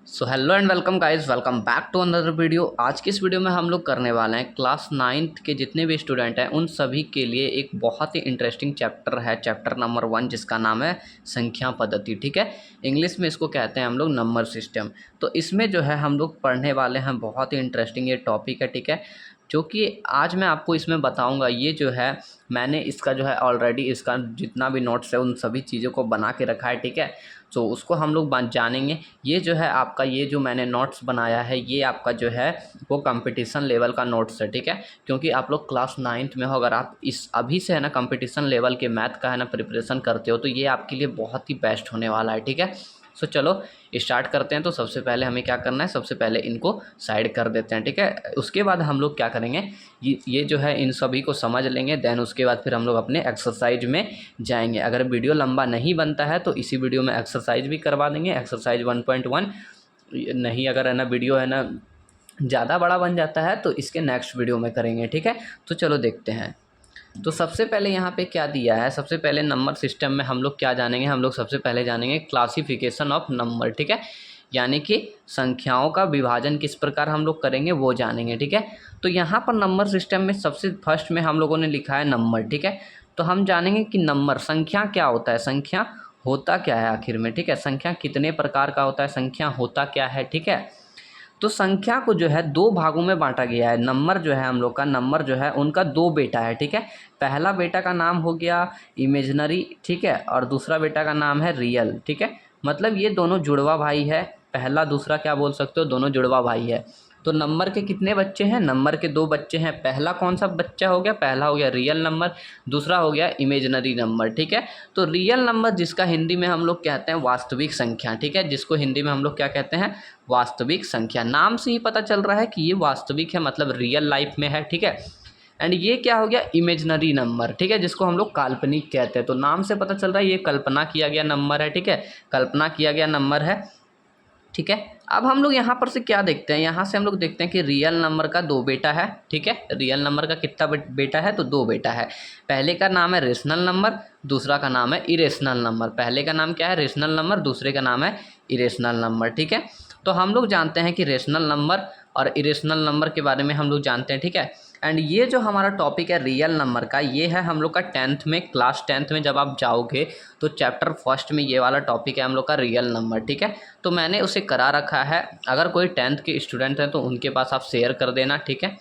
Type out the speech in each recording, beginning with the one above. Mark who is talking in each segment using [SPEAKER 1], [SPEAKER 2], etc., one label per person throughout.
[SPEAKER 1] So hello and welcome guys, welcome back to another video. आज की इस video में हम लोग करने वाले हैं क्लास 9th के जितने भी स्टूडेंट हैं उन सभी के लिए एक बहुत ही इंटरेस्टिंग चैप्टर है, चैप्टर नंबर 1, जिसका नाम है संख्या पद्धति। ठीक है, इंग्लिश में इसको कहते हैं हम लोग नंबर सिस्टम। तो इसमें जो है हम लोग पढ़ने वाले हैं, बहुत ही इंटरेस्टिंग ये टॉपिक है। ठीक है, जो कि आज मैं आपको इसमें बताऊंगा। ये जो है मैंने इसका जो है ऑलरेडी इसका जितना भी नोट्स है उन सभी चीज़ों को बना के रखा है। ठीक है, तो उसको हम लोग जानेंगे। ये जो है आपका, ये जो मैंने नोट्स बनाया है, ये आपका जो है वो कंपटीशन लेवल का नोट्स है। ठीक है, क्योंकि आप लोग क्लास 9th में हो, अगर आप इस अभी से है ना कंपटीशन लेवल के मैथ का है ना प्रिपरेशन करते हो तो ये आपके लिए बहुत ही बेस्ट होने वाला है। ठीक है, सो चलो स्टार्ट करते हैं। तो सबसे पहले हमें क्या करना है, सबसे पहले इनको साइड कर देते हैं। ठीक है, उसके बाद हम लोग क्या करेंगे, ये जो है इन सभी को समझ लेंगे। देन उसके बाद फिर हम लोग अपने एक्सरसाइज में जाएंगे। अगर वीडियो लंबा नहीं बनता है तो इसी वीडियो में एक्सरसाइज भी करवा देंगे, एक्सरसाइज 1.1। नहीं, अगर है ना वीडियो है ना ज़्यादा बड़ा बन जाता है तो इसके नेक्स्ट वीडियो में करेंगे। ठीक है, तो चलो देखते हैं। तो सबसे पहले यहाँ पे क्या दिया है, सबसे पहले नंबर सिस्टम में हम लोग क्या जानेंगे, हम लोग सबसे पहले जानेंगे क्लासिफिकेशन ऑफ नंबर। ठीक है, यानी कि संख्याओं का विभाजन किस प्रकार हम लोग करेंगे वो जानेंगे। ठीक है, तो यहाँ पर नंबर सिस्टम में सबसे फर्स्ट में हम लोगों ने लिखा है नंबर। ठीक है, तो हम जानेंगे कि नंबर संख्या क्या होता है, संख्या होता क्या है आखिर में। ठीक है, संख्या कितने प्रकार का होता है, संख्या होता क्या है। ठीक है, तो संख्या को जो है दो भागों में बांटा गया है। नंबर जो है हम लोग का, नंबर जो है उनका दो बेटा है। ठीक है, पहला बेटा का नाम हो गया इमेजनरी। ठीक है, और दूसरा बेटा का नाम है रियल। ठीक है, मतलब ये दोनों जुड़वा भाई है। पहला दूसरा क्या बोल सकते हो, दोनों जुड़वा भाई है। तो नंबर के कितने बच्चे हैं, नंबर के दो बच्चे हैं। पहला कौन सा बच्चा हो गया, पहला हो गया रियल नंबर, दूसरा हो गया इमेजनरी नंबर। ठीक है, तो रियल नंबर जिसका हिंदी में हम लोग कहते हैं वास्तविक संख्या। ठीक है, जिसको हिंदी में हम लोग क्या कहते हैं, वास्तविक संख्या। नाम से ही पता चल रहा है कि ये वास्तविक है, मतलब रियल लाइफ में है। ठीक है, एंड ये क्या हो गया, इमेजनरी नंबर। ठीक है, जिसको हम लोग काल्पनिक कहते हैं। तो नाम से पता चल रहा है ये कल्पना किया गया नंबर है। ठीक है, कल्पना किया गया नंबर है। ठीक है, अब हम लोग यहाँ पर से क्या देखते हैं, यहाँ से हम लोग देखते हैं कि रियल नंबर का दो बेटा है। ठीक है, रियल नंबर का कितना बेटा है, तो दो बेटा है। पहले का नाम है रेशनल नंबर, दूसरा का नाम है इरेशनल नंबर। पहले का नाम क्या है, रेशनल नंबर, दूसरे का नाम है इरेशनल नंबर। ठीक है, तो हम लोग जानते हैं कि रेशनल नंबर और इरेशनल नंबर के बारे में हम लोग जानते हैं। ठीक है, एंड ये जो हमारा टॉपिक है रियल नंबर का, ये है हम लोग का 10th में, क्लास 10th में जब आप जाओगे तो चैप्टर फर्स्ट में ये वाला टॉपिक है हम लोग का रियल नंबर। ठीक है, तो मैंने उसे करा रखा है। अगर कोई 10th के स्टूडेंट हैं तो उनके पास आप शेयर कर देना। ठीक है,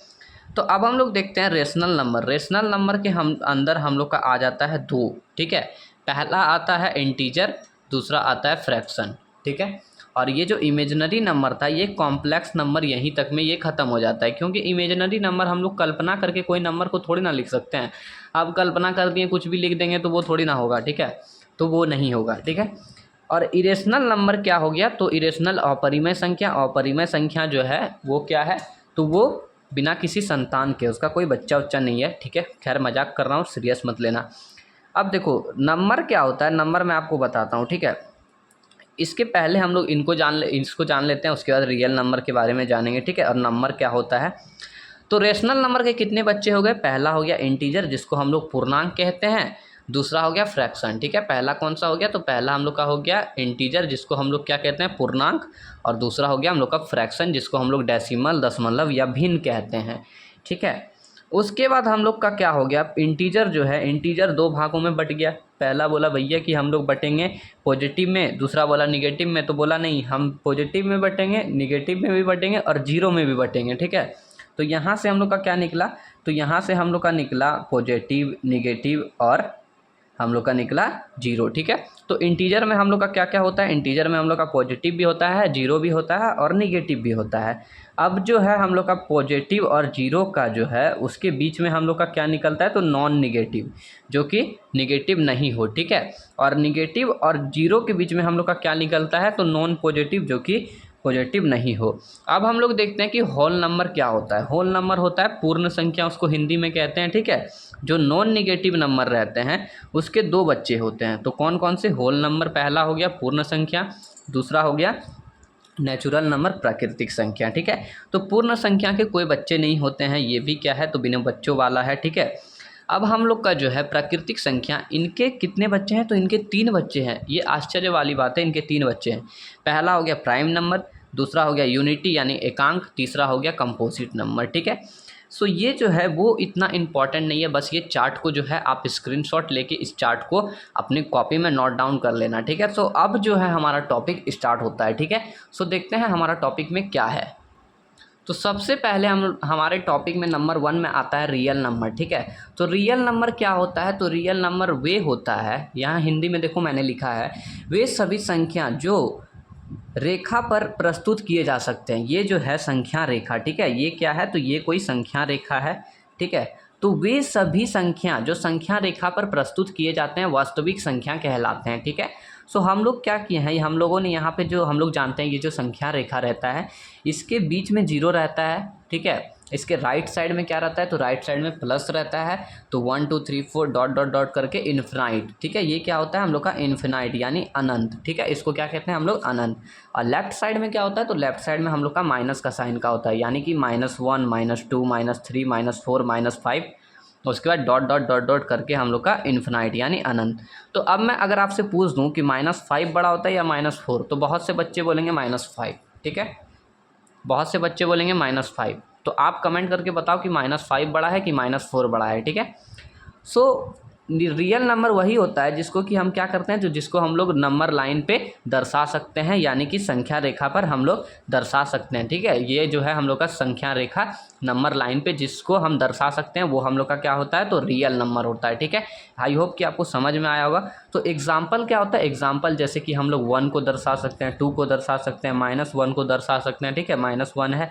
[SPEAKER 1] तो अब हम लोग देखते हैं रेशनल नंबर। रेशनल नंबर के हम अंदर हम लोग का आ जाता है दो। ठीक है, पहला आता है इंटीजर, दूसरा आता है फ्रैक्शन। ठीक है, और ये जो इमेजनरी नंबर था ये कॉम्प्लेक्स नंबर यहीं तक में ये ख़त्म हो जाता है, क्योंकि इमेजनरी नंबर हम लोग कल्पना करके कोई नंबर को थोड़ी ना लिख सकते हैं। आप कल्पना कर दिए कुछ भी लिख देंगे तो वो थोड़ी ना होगा। ठीक है, तो वो नहीं होगा। ठीक है, और इरेशनल नंबर क्या हो गया, तो इरेशनल अपरिमेय संख्या। अपरिमेय संख्या जो है वो क्या है, तो वो बिना किसी संतान के, उसका कोई बच्चा उच्चा नहीं है। ठीक है, खैर मजाक कर रहा हूँ, सीरियस मत लेना। अब देखो नंबर क्या होता है, नंबर मैं आपको बताता हूँ। ठीक है, इसके पहले हम लोग इसको जान लेते हैं, उसके बाद रियल नंबर के बारे में जानेंगे। ठीक है, और नंबर क्या होता है। तो रेशनल नंबर के कितने बच्चे हो गए, पहला हो गया इंटीजर जिसको हम लोग पूर्णांक कहते हैं, दूसरा हो गया फ्रैक्शन। ठीक है, पहला कौन सा हो गया, तो पहला हम लोग का हो गया इंटीजर जिसको हम लोग क्या कहते हैं, पूर्णांक, और दूसरा हो गया हम लोग का फ्रैक्शन जिसको हम लोग डेसिमल, दशमलव या भिन्न कहते हैं। ठीक है, उसके बाद हम लोग का क्या हो गया, इंटीजर जो है, इंटीजर दो भागों में बट गया। पहला बोला भैया कि हम लोग बटेंगे पॉजिटिव में, दूसरा बोला निगेटिव में। तो बोला नहीं, हम पॉजिटिव में बटेंगे, निगेटिव में भी बटेंगे और जीरो में भी बटेंगे। ठीक है, तो यहाँ से हम लोग का क्या निकला, तो यहाँ से हम लोग का निकला पॉजिटिव, निगेटिव और हम लोग का निकला जीरो। ठीक है, तो इंटीजर में हम लोग का क्या क्या होता है, इंटीजर में हम लोग का पॉजिटिव भी होता है, जीरो भी होता है और निगेटिव भी होता है। अब जो है हम लोग का पॉजिटिव और जीरो का जो है उसके बीच में हम लोग का क्या निकलता है, तो नॉन निगेटिव, जो कि निगेटिव नहीं हो। ठीक है, और निगेटिव और जीरो के बीच में हम लोग का क्या निकलता है, तो नॉन पॉजिटिव, जो कि पॉजिटिव नहीं हो। अब हम लोग देखते हैं कि होल नंबर क्या होता है। होल नंबर होता है पूर्ण संख्या, उसको हिंदी में कहते हैं। ठीक है, जो नॉन निगेटिव नंबर रहते हैं उसके दो बच्चे होते हैं। तो कौन कौन से, होल नंबर पहला हो गया पूर्ण संख्या, दूसरा हो गया नेचुरल नंबर प्राकृतिक संख्या। ठीक है, तो पूर्ण संख्या के कोई बच्चे नहीं होते हैं, ये भी क्या है, तो बिना बच्चों वाला है। ठीक है, अब हम लोग का जो है प्राकृतिक संख्या, इनके कितने बच्चे हैं, तो इनके तीन बच्चे हैं। ये आश्चर्य वाली बात है, इनके तीन बच्चे हैं। पहला हो गया प्राइम नंबर, दूसरा हो गया यूनिटी यानी एकांक, तीसरा हो गया कंपोजिट नंबर। ठीक है, सो ये जो है वो इतना इम्पॉर्टेंट नहीं है, बस ये चार्ट को जो है आप स्क्रीनशॉट लेके इस चार्ट को अपनी कॉपी में नोट डाउन कर लेना। ठीक है, सो अब जो है हमारा टॉपिक स्टार्ट होता है। ठीक है, सो देखते हैं हमारा टॉपिक में क्या है। तो सबसे पहले हम हमारे टॉपिक में नंबर 1 में आता है रियल नंबर। ठीक है, तो रियल नंबर क्या होता है? तो रियल नंबर वे होता है, यहाँ हिंदी में देखो मैंने लिखा है, वे सभी संख्या जो रेखा पर प्रस्तुत किए जा सकते हैं। ये जो है संख्या रेखा, ठीक है, ये क्या है? तो ये कोई संख्या रेखा है। ठीक है, तो वे सभी संख्या जो संख्या रेखा पर प्रस्तुत किए जाते हैं वास्तविक संख्या कहलाते हैं। ठीक है, सो हम लोग क्या किए हैं, हम लोगों ने यहाँ पे जो हम लोग जानते हैं ये जो संख्या रेखा रहता है इसके बीच में 0 रहता है। ठीक है, इसके राइट साइड में क्या रहता है? तो राइट साइड में प्लस रहता है। तो 1 2 3 4 डॉट डॉट डॉट करके इन्फिनाइट। ठीक है, ये क्या होता है हम लोग का? इन्फिनाइट यानी अनंत। ठीक है, इसको क्या कहते हैं हम लोग? अनंत। और लेफ्ट साइड में क्या होता है? तो लेफ्ट साइड में हम लोग का माइनस का साइन का होता है, यानी कि -1 -2 -3 -4 -5, उसके बाद डॉट डॉट डॉट डॉट करके हम लोग का इन्फिनाइट यानी अनंत। तो अब मैं अगर आपसे पूछ दूं कि -5 बड़ा होता है या -4, तो बहुत से बच्चे बोलेंगे -5। ठीक है, बहुत से बच्चे बोलेंगे -5। तो आप कमेंट करके बताओ कि -5 बड़ा है कि -4 बड़ा है। ठीक है, सो रियल नंबर वही होता है जिसको कि हम क्या करते हैं, जो जिसको हम लोग नंबर लाइन पे दर्शा सकते हैं, यानी कि संख्या रेखा पर हम लोग दर्शा सकते हैं। ठीक है, ये जो है हम लोग का संख्या रेखा नंबर लाइन पे जिसको हम दर्शा सकते हैं वो हम लोग का क्या होता है? तो रियल नंबर होता है। ठीक है, आई होप कि आपको समझ में आया होगा। तो एग्जाम्पल क्या होता है? एग्जाम्पल जैसे कि हम लोग 1 को दर्शा सकते हैं, 2 को दर्शा सकते हैं, -1 को दर्शा सकते हैं। ठीक है, -1 है,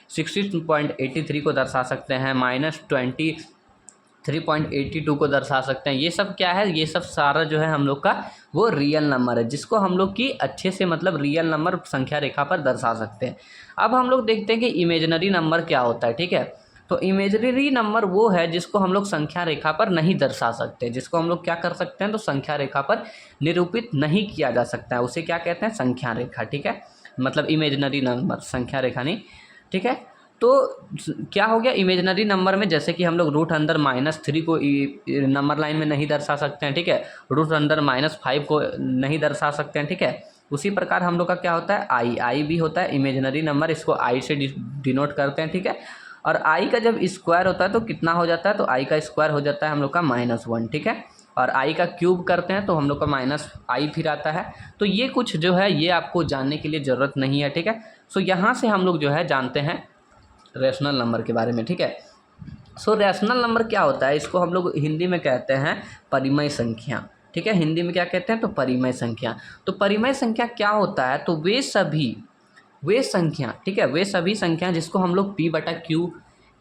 [SPEAKER 1] 16.83 को दर्शा सकते हैं, -23.82 को दर्शा सकते हैं। ये सब क्या है? ये सब सारा जो है हम लोग का वो रियल नंबर है जिसको हम लोग की अच्छे से मतलब रियल नंबर संख्या रेखा पर दर्शा सकते हैं। अब हम लोग देखते हैं कि इमेजिनरी नंबर क्या होता है। ठीक है, तो इमेजिनरी नंबर वो है जिसको हम लोग संख्या रेखा पर नहीं दर्शा सकते, जिसको हम लोग क्या कर सकते हैं? तो संख्या रेखा पर निरूपित नहीं किया जा सकता है, उसे क्या कहते हैं? संख्या रेखा। ठीक है, मतलब इमेजिनरी नंबर, संख्या रेखा नहीं। ठीक है, तो क्या हो गया इमेजिनरी नंबर में? जैसे कि हम लोग √3 को नंबर लाइन में नहीं दर्शा सकते हैं। ठीक है, √5 को नहीं दर्शा सकते हैं। ठीक है, उसी प्रकार हम लोग का क्या होता है? आई भी होता है इमेजिनरी नंबर, इसको आई से डिनोट करते हैं। ठीक है, और आई का जब स्क्वायर होता है तो कितना हो जाता है? तो आई का स्क्वायर हो जाता है हम लोग का -1। ठीक है, और आई का क्यूब करते हैं तो हम लोग का -i फिर आता है। तो ये कुछ जो है ये आपको जानने के लिए ज़रूरत नहीं है। ठीक है, सो यहाँ से हम लोग जो है जानते हैं रैशनल नंबर के बारे में। ठीक है, सो रैशनल नंबर क्या होता है? इसको हम लोग हिंदी में कहते हैं परिमेय संख्या। ठीक है, हिंदी में क्या कहते हैं? तो परिमेय संख्या। तो परिमेय संख्या क्या होता है? तो वे संख्या, ठीक है, वे सभी संख्या जिसको हम लोग P/Q,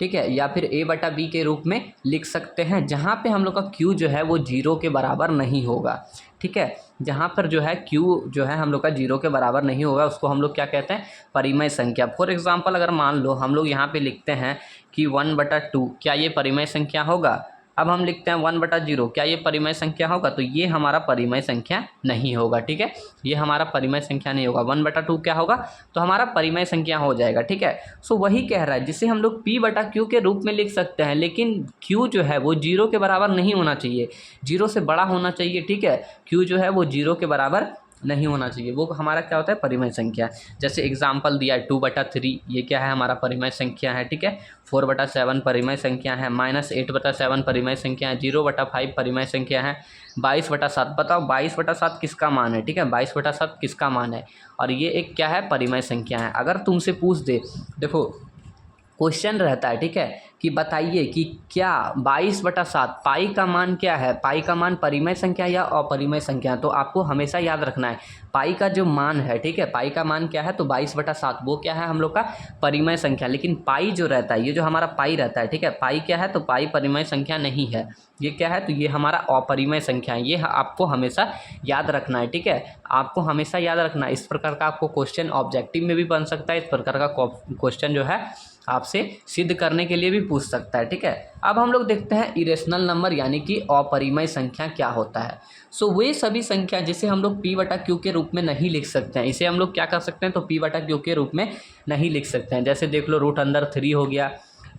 [SPEAKER 1] ठीक है, या फिर A/B के रूप में लिख सकते हैं, जहाँ पे हम लोग का Q जो है वो 0 के बराबर नहीं होगा। ठीक है, जहाँ पर जो है Q जो है हम लोग का 0 के बराबर नहीं होगा उसको हम लोग क्या कहते हैं? परिमेय संख्या। फॉर एग्जांपल अगर मान लो हम लोग यहाँ पे लिखते हैं कि 1/2, क्या ये परिमेय संख्या होगा? अब हम लिखते हैं 1/0, क्या ये परिमेय संख्या होगा? तो ये हमारा परिमेय संख्या नहीं होगा। ठीक है, ये हमारा परिमेय संख्या नहीं होगा। 1/2 क्या होगा? तो हमारा परिमेय संख्या हो जाएगा। ठीक है, सो वही कह रहा है जिसे हम लोग P/Q के रूप में लिख सकते हैं, लेकिन Q जो है वो 0 के बराबर नहीं होना चाहिए, 0 से बड़ा होना चाहिए। ठीक है, Q जो है वो 0 के बराबर नहीं होना चाहिए, वो हमारा क्या होता है? परिमेय संख्या। जैसे एग्जाम्पल दिया है 2/3, ये क्या है? हमारा परिमेय संख्या है। ठीक है, 4/7 परिमेय संख्या है, -8/7 परिमेय संख्या है, 0/5 परिमेय संख्या है, 22/7। बताओ 22/7 किसका मान है? ठीक है, 22/7 किसका मान है? और ये एक क्या है? परिमेय संख्या है। अगर तुमसे पूछ दे, देखो क्वेश्चन रहता है, ठीक है, कि बताइए कि क्या 22/7 पाई का मान क्या है? पाई का मान परिमेय संख्या या अपरिमेय संख्या? तो आपको हमेशा याद रखना है पाई का जो मान है, ठीक है, पाई का मान क्या है? तो 22/7 वो क्या है? हम लोग का परिमेय संख्या। लेकिन पाई जो रहता है, ये जो हमारा पाई रहता है, ठीक है, पाई क्या है? तो पाई परिमेय संख्या नहीं है, ये क्या है? तो ये हमारा अपरिमेय संख्या है। ये आपको हमेशा याद रखना है। ठीक है, आपको हमेशा याद रखना है। इस प्रकार का आपको क्वेश्चन ऑब्जेक्टिव में भी बन सकता है, इस प्रकार का क्वेश्चन जो है आपसे सिद्ध करने के लिए भी पूछ सकता है। ठीक है, अब हम लोग देखते हैं इरेशनल नंबर यानी कि अपरिमेय संख्या क्या होता है। सो वे सभी संख्या जिसे हम लोग P/Q के रूप में नहीं लिख सकते हैं, इसे हम लोग क्या कर सकते हैं? तो P/Q के रूप में नहीं लिख सकते हैं। जैसे देख लो √3 हो गया,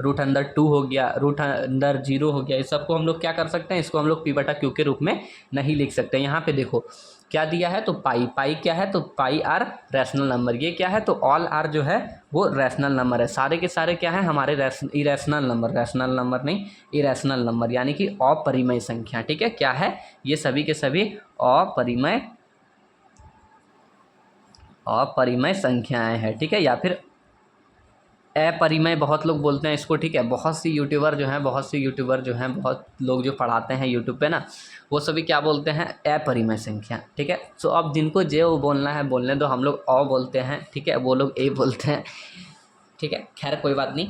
[SPEAKER 1] √2 हो गया, √0 हो गया, इस सबको हम लोग क्या कर सकते हैं? इसको हम लोग P/Q के रूप में नहीं लिख सकते हैं। यहाँ पे देखो क्या दिया है, तो पाई, पाई क्या है, तो पाई आर रैशनल नंबर। ये क्या है, तो ऑल आर जो है वो रैशनल नंबर है। सारे के सारे क्या है, हमारे इरेशनल नंबर, रैशनल नंबर नहीं, इरेशनल नंबर यानी कि अपरिमेय संख्या। ठीक है, क्या है, ये सभी के सभी अपरिमेय संख्याएं हैं। ठीक है, या फिर अपरिमेय बहुत लोग बोलते हैं इसको। ठीक है, बहुत सी यूट्यूबर जो हैं, बहुत लोग जो पढ़ाते हैं यूट्यूब पे ना, वो सभी क्या बोलते हैं, अपरिमेय संख्या। ठीक है, सो अब जिनको जे वो बोलना है बोलने दो, हम लोग अ बोलते हैं। ठीक है, वो लोग ए बोलते हैं। ठीक है, खैर कोई बात नहीं।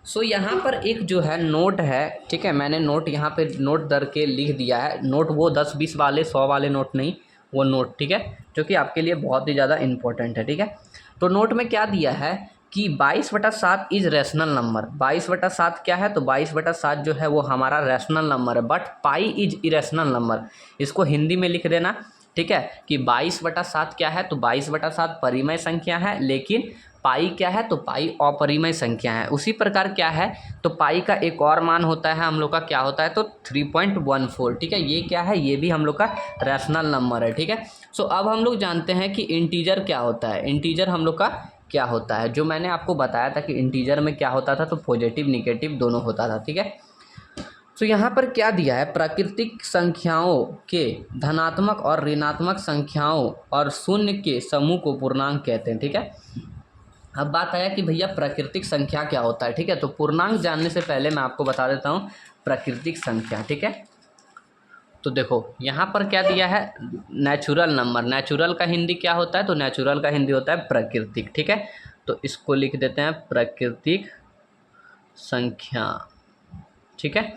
[SPEAKER 1] सो यहाँ पर एक जो है नोट है। ठीक है, मैंने नोट यहाँ पे नोट दर के लिख दिया है। नोट वो 10-20 वाले 100 वाले नोट नहीं, वो नोट। ठीक है, जो कि आपके लिए बहुत ही ज़्यादा इंपॉर्टेंट है। ठीक है, तो नोट में क्या दिया है कि 22/7 इज रैशनल नंबर। 22/7 क्या है, तो 22/7 जो है वो हमारा रैशनल नंबर है, but pi is irrational number. इसको हिंदी में लिख देना। ठीक है, कि 22/7 क्या है, तो 22/7 परिमेय संख्या है, लेकिन पाई क्या है, तो पाई अपरिमेय संख्या है। उसी प्रकार क्या है, तो पाई का एक और मान होता है हम लोग का, क्या होता है, तो 3.14। ठीक है, ये क्या है, ये भी हम लोग का रैशनल नंबर है। ठीक है, सो अब हम लोग जानते हैं कि इंटीजर क्या होता है। इंटीजर हम लोग का क्या होता है, जो मैंने आपको बताया था कि इंटीजर में क्या होता था, तो पॉजिटिव निगेटिव दोनों होता था। ठीक है, तो यहाँ पर क्या दिया है, प्राकृतिक संख्याओं के धनात्मक और ऋणात्मक संख्याओं और शून्य के समूह को पूर्णांक कहते हैं। ठीक है, अब बात आया कि भैया प्राकृतिक संख्या क्या होता है। ठीक है, तो पूर्णांक जानने से पहले मैं आपको बता देता हूँ प्राकृतिक संख्या। ठीक है, तो देखो यहाँ पर क्या दिया है, नेचुरल नंबर। नेचुरल का हिंदी क्या होता है, तो नेचुरल का हिंदी होता है प्राकृतिक। ठीक है, तो इसको लिख देते हैं प्राकृतिक संख्या। ठीक है,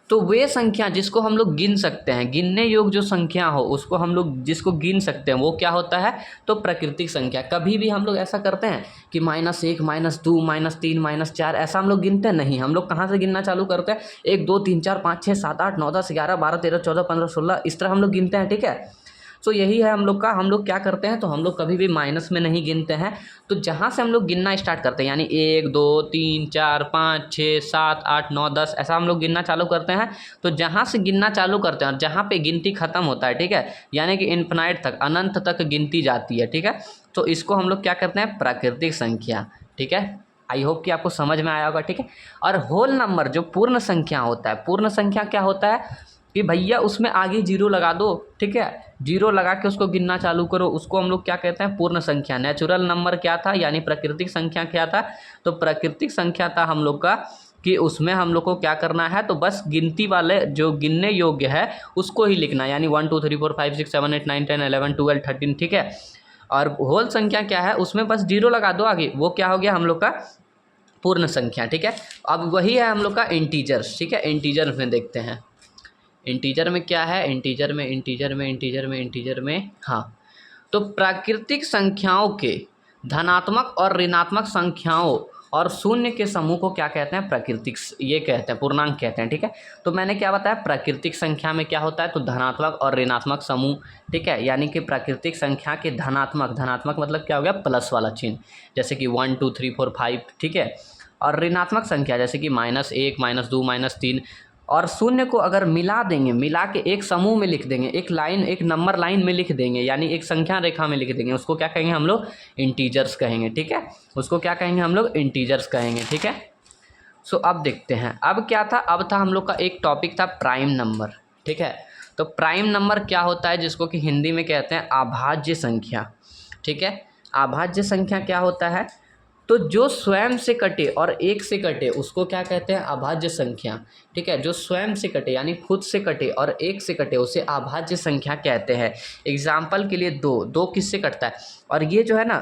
[SPEAKER 1] तो वे संख्या जिसको हम लोग गिन सकते हैं, गिनने योग्य जो संख्या हो उसको हम लोग जिसको गिन सकते हैं वो क्या होता है, तो प्राकृतिक संख्या। कभी भी हम लोग ऐसा करते हैं कि -1 -2 -3 -4 ऐसा हम लोग गिनते नहीं। हम लोग कहाँ से गिनना चालू करते हैं, 1 2 3 4 5 6 7 8 9 10 11 12 13 14 15 16 इस तरह हम लोग गिनते हैं। ठीक है, सो यही है हम लोग का। हम लोग क्या करते हैं, तो हम लोग कभी भी माइनस में नहीं गिनते हैं। तो जहाँ से हम लोग गिनना स्टार्ट करते हैं, यानी 1 2 3 4 5 6 7 8 9 10 ऐसा हम लोग गिनना चालू करते हैं। तो जहाँ से गिनना चालू करते हैं और जहाँ पे गिनती खत्म होता है, ठीक है, यानी कि इन्फिनाइट तक, अनंत तक गिनती जाती है। ठीक है, तो इसको हम लोग क्या करते हैं, प्राकृतिक संख्या। ठीक है, आई होप कि आपको समझ में आया होगा। ठीक है, और होल नंबर जो पूर्ण संख्या होता है, पूर्ण संख्या क्या होता है कि भैया उसमें आगे जीरो लगा दो। ठीक है, जीरो लगा के उसको गिनना चालू करो, उसको हम लोग क्या कहते हैं, पूर्ण संख्या। नेचुरल नंबर क्या था, यानी प्राकृतिक संख्या क्या था, तो प्राकृतिक संख्या था हम लोग का कि उसमें हम लोग को क्या करना है, तो बस गिनती वाले जो गिनने योग्य है उसको ही लिखना, यानी 1 2 3 4 5 6 7 8 9 10 11 12 13। ठीक है, और होल संख्या क्या है, उसमें बस जीरो लगा दो आगे, वो क्या हो गया हम लोग का पूर्ण संख्या। ठीक है, अब वही है हम लोग का इंटीजर्स। ठीक है, इंटीजर में देखते हैं, इंटीजर में क्या है, इंटीजर में हाँ, तो प्राकृतिक संख्याओं के धनात्मक और ऋणात्मक संख्याओं और शून्य के समूह को क्या कहते हैं, प्राकृतिक, ये कहते हैं, पूर्णांक कहते हैं। ठीक है, तो मैंने क्या बताया, प्राकृतिक संख्या में क्या होता है, तो धनात्मक और ऋणात्मक समूह। ठीक है, यानी कि प्राकृतिक संख्या के धनात्मक, धनात्मक मतलब क्या हो गया, प्लस वाला चिन्ह, जैसे कि 1 2 3 4 5। ठीक है, और ऋणात्मक संख्या जैसे कि -1 -2 -3, और शून्य को अगर मिला देंगे, मिला के एक समूह में लिख देंगे, एक लाइन, एक नंबर लाइन में लिख देंगे, यानी एक संख्या रेखा में लिख देंगे, उसको क्या कहेंगे हम लोग, इंटीजर्स कहेंगे। ठीक है, उसको क्या कहेंगे हम लोग, इंटीजर्स कहेंगे। ठीक है, सो अब देखते हैं, अब क्या था, अब था हम लोग का एक टॉपिक था प्राइम नंबर। ठीक है, तो प्राइम नंबर क्या होता है, जिसको कि हिंदी में कहते हैं अभाज्य संख्या। ठीक है, अभाज्य संख्या क्या होता है, तो जो स्वयं से कटे और एक से कटे उसको क्या कहते हैं, अभाज्य संख्या। ठीक है, जो स्वयं से कटे यानी खुद से कटे और एक से कटे उसे अभाज्य संख्या कहते हैं। एग्जाम्पल के लिए दो किससे कटता है, और ये जो है ना,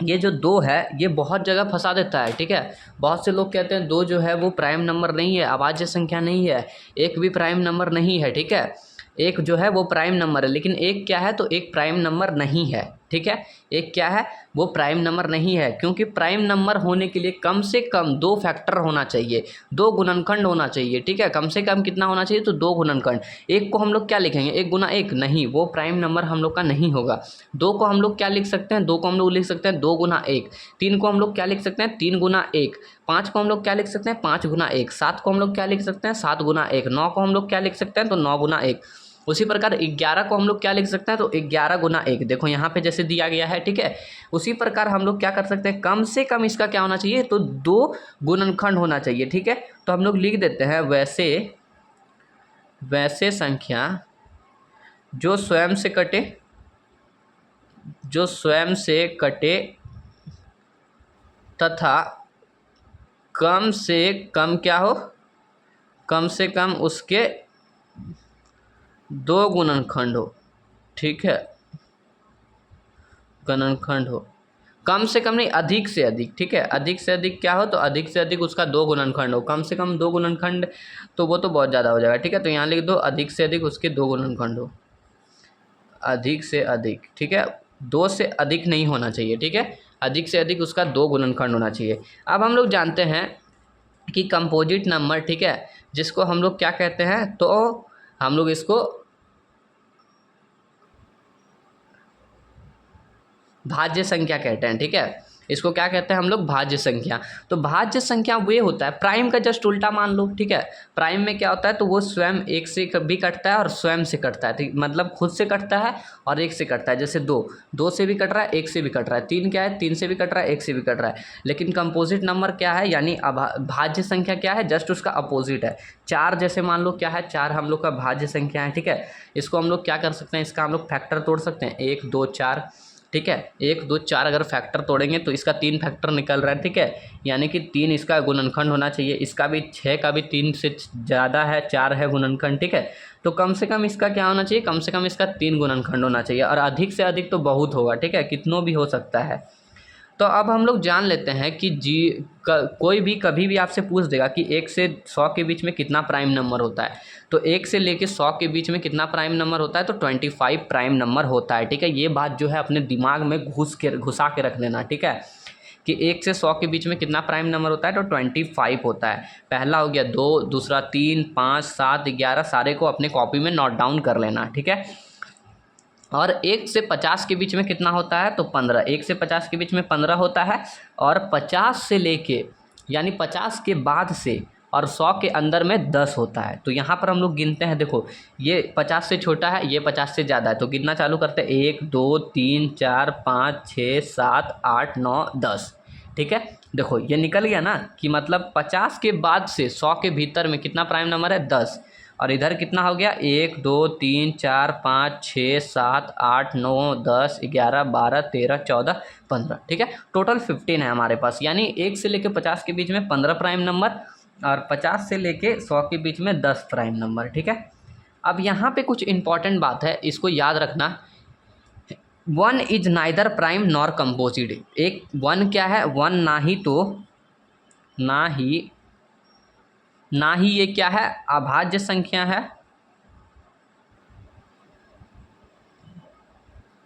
[SPEAKER 1] ये जो 2 है ये बहुत जगह फंसा देता है। ठीक है, बहुत से लोग कहते हैं 2 जो है वो प्राइम नंबर नहीं है, अभाज्य संख्या नहीं है, एक भी प्राइम नंबर नहीं है। ठीक है, एक जो है वो प्राइम नंबर है, लेकिन एक क्या है, तो एक प्राइम नंबर नहीं है। ठीक है, एक क्या है, वो प्राइम नंबर नहीं है, क्योंकि प्राइम नंबर होने के लिए कम से कम 2 फैक्टर होना चाहिए, 2 गुणनखंड होना चाहिए। ठीक है, कम से कम कितना होना चाहिए, तो 2 गुणनखंड। एक को हम लोग क्या लिखेंगे, 1 गुना 1 नहीं, वो प्राइम नंबर हम लोग का नहीं होगा। 2 को हम लोग क्या लिख सकते हैं, 2 को हम लोग लिख सकते हैं 2 गुना 1। 3 को हम लोग क्या लिख सकते हैं, 3 गुना 1। 5 को हम लोग क्या लिख सकते हैं, 5 गुना 1। 7 को हम लोग क्या लिख सकते हैं, 7 गुना 1। 9 को हम लोग क्या लिख सकते हैं, तो 9 गुना 1। उसी प्रकार 11 को हम लोग क्या लिख सकते हैं, तो 11 गुना 1, देखो यहाँ पे जैसे दिया गया है, ठीक है। उसी प्रकार हम लोग क्या कर सकते हैं, कम से कम इसका क्या होना चाहिए, तो 2 गुणनखंड होना चाहिए, ठीक है। तो हम लोग लिख देते हैं वैसे संख्या जो स्वयं से कटे तथा कम से कम क्या हो, कम से कम उसके 2 गुणनखंड हो, ठीक है, गुणनखंड हो, कम से कम नहीं अधिक से अधिक, ठीक है। अधिक से अधिक क्या हो, तो अधिक से अधिक उसका 2 गुणनखंड हो, कम से कम 2 गुणनखंड तो वो तो बहुत ज़्यादा हो जाएगा, ठीक है। तो यहाँ लिख दो अधिक से अधिक उसके 2 गुणनखंड हो, अधिक से अधिक, ठीक है, 2 से अधिक नहीं होना चाहिए, ठीक है, अधिक से अधिक उसका 2 गुणनखंड होना चाहिए। अब हम लोग जानते हैं कि कंपोजिट नंबर, ठीक है, जिसको हम लोग क्या कहते हैं, तो हम लोग इसको भाज्य संख्या कहते हैं, ठीक है। इसको क्या कहते हैं हम लोग, भाज्य संख्या। तो भाज्य संख्या वो होता है प्राइम का जस्ट उल्टा मान लो, ठीक है। प्राइम में क्या होता है, तो वो स्वयं 1 से भी कटता है और स्वयं से कटता है, ठीक, मतलब खुद से कटता है और 1 से कटता है। जैसे 2 से भी कट रहा है, 1 से भी कट रहा है। 3 क्या है, 3 से भी कट रहा है, 1 से भी कट रहा है। लेकिन कंपोजिट नंबर क्या है, यानी भाज्य संख्या क्या है, जस्ट उसका अपोजिट है। 4 जैसे मान लो क्या है, 4 हम लोग का भाज्य संख्या है, ठीक है। इसको हम लोग क्या कर सकते हैं, इसका हम लोग फैक्टर तोड़ सकते हैं, 1 2 4, ठीक है। 1 2 4 अगर फैक्टर तोड़ेंगे तो इसका 3 फैक्टर निकल रहा है, ठीक है, यानी कि 3 इसका गुणनखंड होना चाहिए। इसका भी 6 का भी 3 से ज़्यादा है, 4 है गुणनखंड, ठीक है। तो कम से कम इसका क्या होना चाहिए, कम से कम इसका 3 गुणनखंड होना चाहिए, और अधिक से अधिक तो बहुत होगा, ठीक है, कितनों भी हो सकता है। तो अब हम लोग जान लेते हैं कि कोई भी कभी भी आपसे पूछ देगा कि 1 से 100 के बीच में कितना प्राइम नंबर होता है, तो 1 से लेके 100 के बीच में कितना प्राइम नंबर होता है, तो 25 प्राइम नंबर होता है, ठीक है। ये बात जो है अपने दिमाग में घुसा के रख लेना, ठीक है, कि 1 से 100 के बीच में कितना प्राइम नंबर होता है, तो 25 होता है। पहला हो गया 2, दूसरा 3, 5, 7, 11, सारे को अपने कॉपी में नोट डाउन कर लेना, ठीक है। और 1 से 50 के बीच में कितना होता है, तो 15, 1 से 50 के बीच में 15 होता है। और 50 से लेके, यानी 50 के बाद से और 100 के अंदर में 10 होता है। तो यहाँ पर हम लोग गिनते हैं, देखो ये 50 से छोटा है, ये 50 से ज़्यादा है, तो गिनना चालू करते हैं, 1 2 3 4 5 6 7 8 9 10, ठीक है। देखो ये निकल गया ना, कि मतलब 50 के बाद से 100 के भीतर में कितना प्राइम नंबर है, 10। और इधर कितना हो गया, 1 2 3 4 5 6 7 8 9 10 11 12 13 14 15, ठीक है। टोटल 15 है हमारे पास, यानी 1 से लेके 50 के बीच में 15 प्राइम नंबर और 50 से लेके 100 के बीच में 10 प्राइम नंबर, ठीक है। अब यहाँ पे कुछ इंपॉर्टेंट बात है, इसको याद रखना। 1 is neither prime nor composite. एक 1 क्या है, 1 ना ही ये क्या है, अभाज्य संख्या है,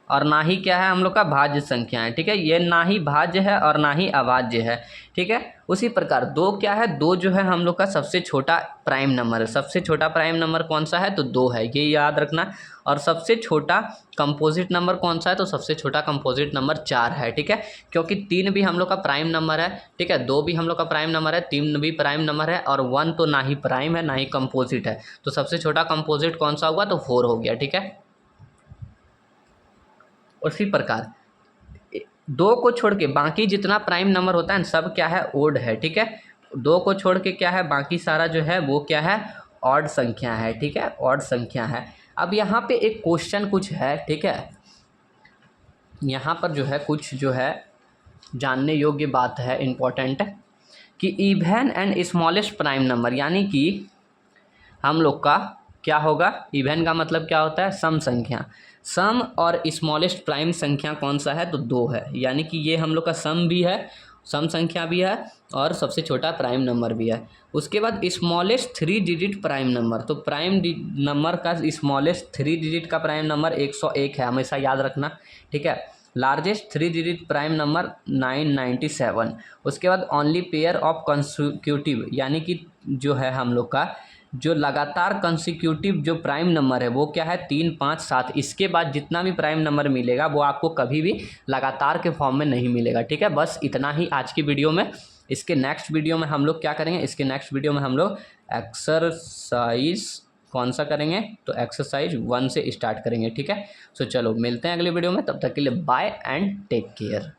[SPEAKER 1] और ना ही क्या है हम लोग का भाज्य संख्या है, ठीक है। ये ना ही भाज्य है और ना ही अभाज्य है, ठीक है। उसी प्रकार 2 क्या है, 2 जो है हम लोग का सबसे छोटा प्राइम नंबर है। सबसे छोटा प्राइम नंबर कौन सा है, तो 2 है, ये याद रखना। और सबसे छोटा कंपोजिट नंबर कौन सा है, तो सबसे छोटा कंपोजिट नंबर 4 है, ठीक है। क्योंकि 3 भी हम लोग का प्राइम नंबर है, ठीक है, 2 भी हम लोग का प्राइम नंबर है, 3 भी प्राइम नंबर है, और 1 तो ना ही प्राइम है ना ही कंपोजिट है। तो सबसे छोटा कंपोजिट कौन सा हुआ, तो 4 हो गया, ठीक है। उसी प्रकार 2 को छोड़ के बाकी जितना प्राइम नंबर होता है सब क्या है, ओड है, ठीक है। 2 को छोड़ के क्या है, बाकी सारा जो है वो क्या है, ऑड संख्या है, ठीक है, ऑड संख्या है। अब यहाँ पे एक क्वेश्चन कुछ है, ठीक है, यहाँ पर जो है कुछ जो है जानने योग्य बात है, इम्पोर्टेंट, कि even and smallest prime number, यानी कि हम लोग का क्या होगा, इवन का मतलब क्या होता है, सम संख्या। सम और स्मॉलेस्ट प्राइम संख्या कौन सा है, तो 2 है, यानी कि ये हम लोग का सम भी है, सम संख्या भी है, और सबसे छोटा प्राइम नंबर भी है। उसके बाद स्मॉलेस्ट 3 डिजिट प्राइम नंबर, तो प्राइम नंबर का स्मॉलेस्ट 3 डिजिट का प्राइम नंबर 101 है, हमेशा याद रखना, ठीक है। Largest 3 digit prime number 997। उसके बाद ओनली पेयर ऑफ कंसिक्यूटिव, यानी कि जो है हम लोग का जो लगातार कंसिक्यूटिव जो प्राइम नंबर है वो क्या है, 3 5 7। इसके बाद जितना भी प्राइम नंबर मिलेगा वो आपको कभी भी लगातार के फॉर्म में नहीं मिलेगा, ठीक है। बस इतना ही आज की वीडियो में। इसके नेक्स्ट वीडियो में हम लोग क्या करेंगे, इसके नेक्स्ट वीडियो में हम लोग एक्सरसाइज कौन सा करेंगे, तो एक्सरसाइज 1 से स्टार्ट करेंगे, ठीक है। सो चलो मिलते हैं अगले वीडियो में, तब तक के लिए बाय एंड टेक केयर।